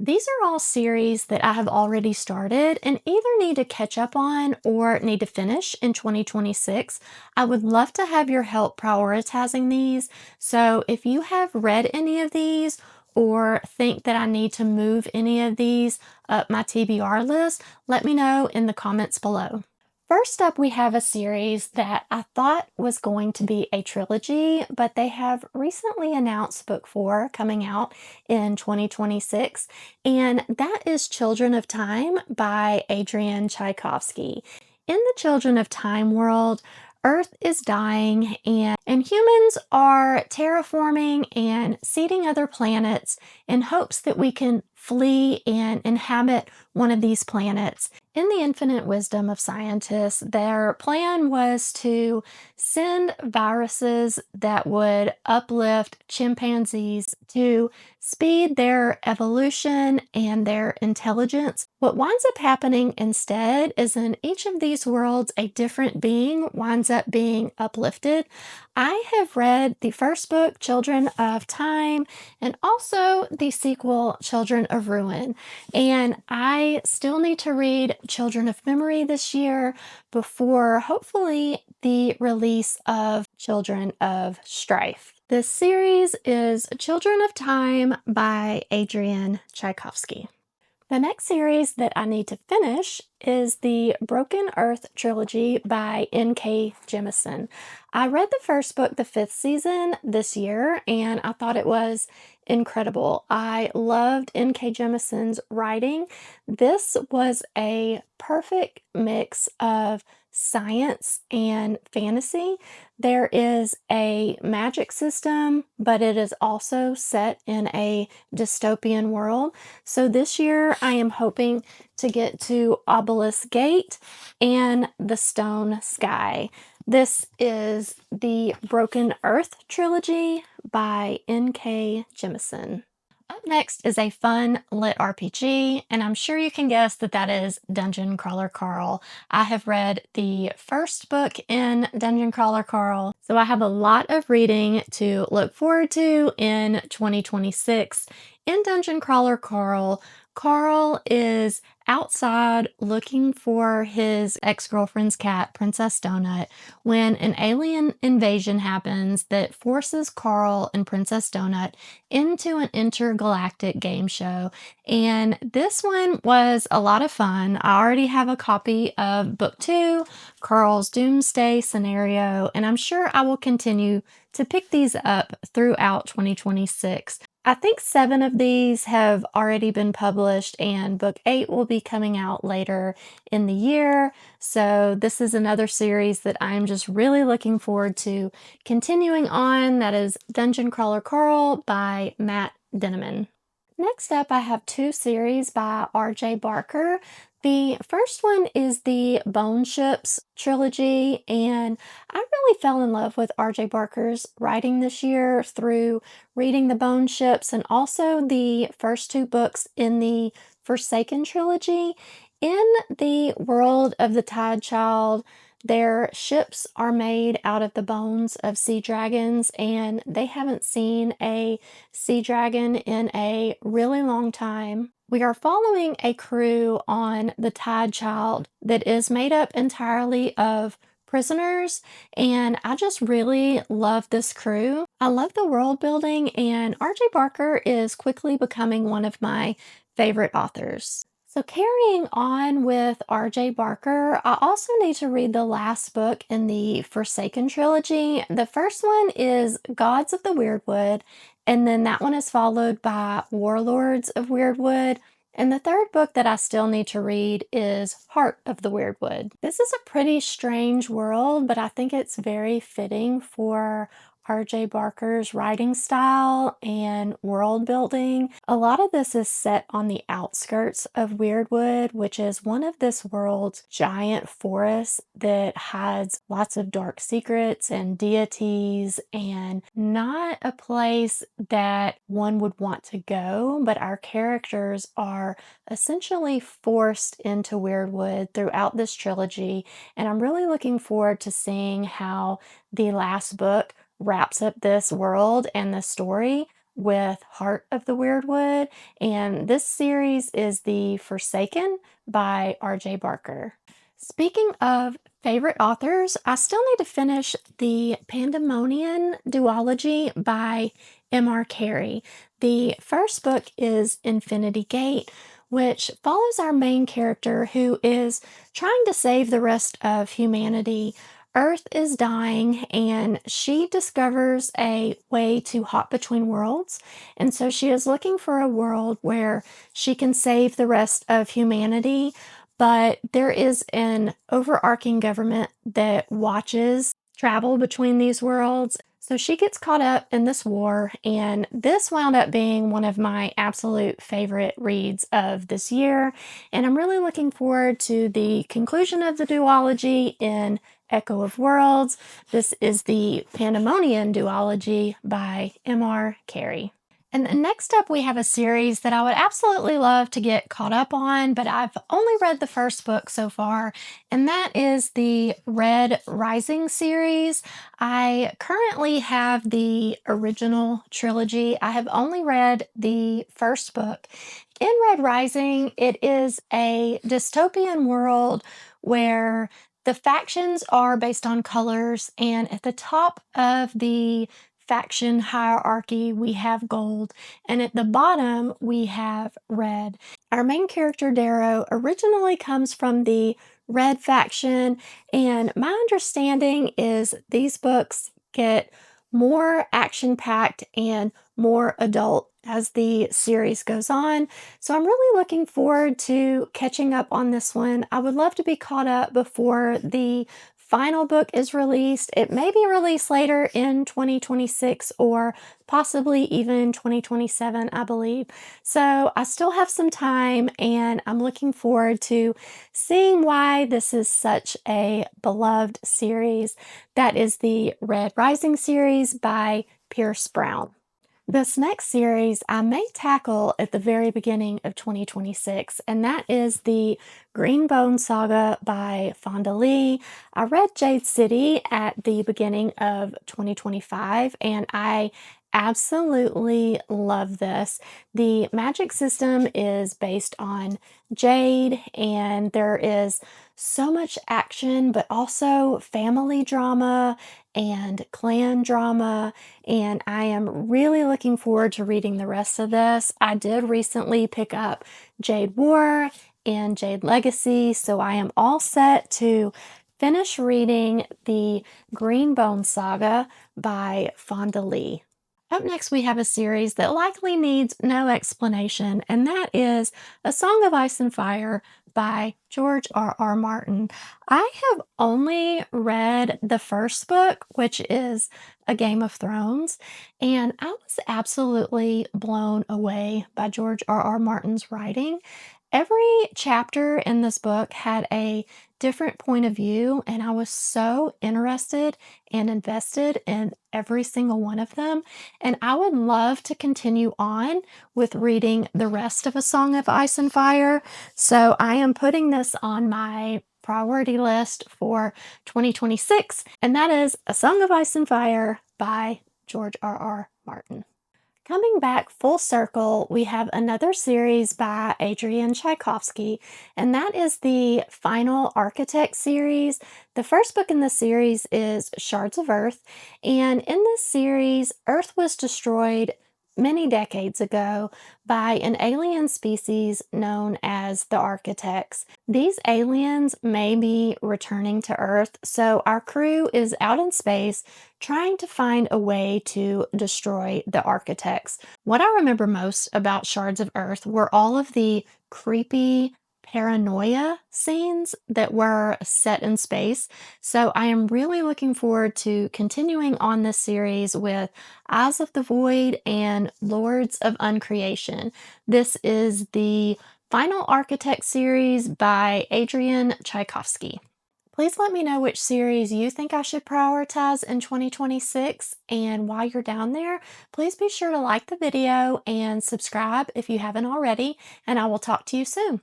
These are all series that I have already started and either need to catch up on or need to finish in 2026. I would love to have your help prioritizing these. So if you have read any of these or think that I need to move any of these up my TBR list, let me know in the comments below. First up, we have a series that I thought was going to be a trilogy, but they have recently announced book 4 coming out in 2026, and that is Children of Time by Adrian Tchaikovsky. In the Children of Time world, Earth is dying and humans are terraforming and seeding other planets in hopes that we can flee and inhabit one of these planets. In the infinite wisdom of scientists, their plan was to send viruses that would uplift chimpanzees to speed their evolution and their intelligence. What winds up happening instead is in each of these worlds, a different being winds up being uplifted. I have read the first book, Children of Time, and also the sequel, Children of Ruin. And I still need to read Children of Memory this year before hopefully the release of Children of Strife. This series is Children of Time by Adrian Tchaikovsky. The next series that I need to finish is the Broken Earth Trilogy by N.K. Jemisin. I read the first book, the 5th season, this year, and I thought it was incredible. I loved N.K. Jemisin's writing. This was a perfect mix of science and fantasy. There is a magic system, but it is also set in a dystopian world. So this year I am hoping to get to Obelisk Gate and the Stone Sky. This is the Broken Earth Trilogy by N.K. Jemisin. Up next is a fun lit RPG, and I'm sure you can guess that that is Dungeon Crawler Carl. I have read the first book in Dungeon Crawler Carl, so I have a lot of reading to look forward to in 2026. In Dungeon Crawler Carl, Carl is outside looking for his ex-girlfriend's cat, Princess Donut, when an alien invasion happens that forces Carl and Princess Donut into an intergalactic game show. And this one was a lot of fun. I already have a copy of book 2, Carl's Doomsday Scenario, and I'm sure I will continue to pick these up throughout 2026. I think 7 of these have already been published, and book 8 will be coming out later in the year. So this is another series that I'm just really looking forward to continuing on. That is Dungeon Crawler Carl by Matt Dinniman. Next up, I have 2 series by R.J. Barker. The first one is the Bone Ships trilogy, and I really fell in love with R.J. Barker's writing this year through reading the Bone Ships and also the first 2 books in the Forsaken trilogy. In the world of the Tide Child, their ships are made out of the bones of sea dragons, and they haven't seen a sea dragon in a really long time. We are following a crew on the Tide Child that is made up entirely of prisoners, and I just really love this crew. I love the world building, and R.J. Barker is quickly becoming one of my favorite authors. So carrying on with R.J. Barker, I also need to read the last book in the Forsaken trilogy. The first one is Gods of the Weirdwood, and then that one is followed by Warlords of Weirdwood. And the third book that I still need to read is Heart of the Weirdwood. This is a pretty strange world, but I think it's very fitting for R.J. Barker's writing style and world building. A lot of this is set on the outskirts of Weirdwood, which is one of this world's giant forests that hides lots of dark secrets and deities, and not a place that one would want to go, but our characters are essentially forced into Weirdwood throughout this trilogy, and I'm really looking forward to seeing how the last book wraps up this world and the story. with Heart of the Weirdwood, and this series is The Forsaken by R.J. Barker. Speaking of favorite authors, I still need to finish the Pandemonium duology by M.R. Carey. The first book is Infinity Gate, which follows our main character who is trying to save the rest of humanity. Earth is dying, and she discovers a way to hop between worlds. And so she is looking for a world where she can save the rest of humanity. But there is an overarching government that watches travel between these worlds. So she gets caught up in this war, and this wound up being one of my absolute favorite reads of this year. And I'm really looking forward to the conclusion of the duology in Echo of Worlds. This is the Pandemonium duology by M.R. Carey. And then next up, we have a series that I would absolutely love to get caught up on, but I've only read the first book so far, and that is the Red Rising series. I currently have the original trilogy. I have only read the first book. In Red Rising, it is a dystopian world where the factions are based on colors, and at the top of the faction hierarchy, we have gold, and at the bottom, we have red. Our main character, Darrow, originally comes from the red faction, and my understanding is these books get more action-packed and more adult as the series goes on. So I'm really looking forward to catching up on this one. I would love to be caught up before the final book is released. It may be released later in 2026 or possibly even 2027, I believe. So I still have some time, and I'm looking forward to seeing why this is such a beloved series. That is the Red Rising series by Pierce Brown. This next series I may tackle at the very beginning of 2026, and that is the Green Bone Saga by Fonda Lee. I read Jade City at the beginning of 2025, and I absolutely love this. The magic system is based on jade, and there is so much action, but also family drama and clan drama, and I am really looking forward to reading the rest of this. I did recently pick up Jade War and Jade Legacy, so I am all set to finish reading the Green Bone Saga by Fonda Lee. Up next, we have a series that likely needs no explanation, and that is A Song of Ice and Fire by George R.R. Martin. I have only read the first book, which is A Game of Thrones, and I was absolutely blown away by George R.R. Martin's writing. Every chapter in this book had a different point of view, and I was so interested and invested in every single one of them. And I would love to continue on with reading the rest of A Song of Ice and Fire. So I am putting this on my priority list for 2026, and that is A Song of Ice and Fire by George R.R. Martin. Coming back full circle, we have another series by Adrian Tchaikovsky, and that is the Final Architect series. The first book in the series is Shards of Earth, and in this series, Earth was destroyed many decades ago by an alien species known as the Architects. These aliens may be returning to Earth, so our crew is out in space trying to find a way to destroy the Architects. What I remember most about Shards of Earth were all of the creepy paranoia scenes that were set in space. So I am really looking forward to continuing on this series with Eyes of the Void and Lords of Uncreation. This is the Final Architect series by Adrian Tchaikovsky. Please let me know which series you think I should prioritize in 2026, and while you're down there, please be sure to like the video and subscribe if you haven't already, and I will talk to you soon.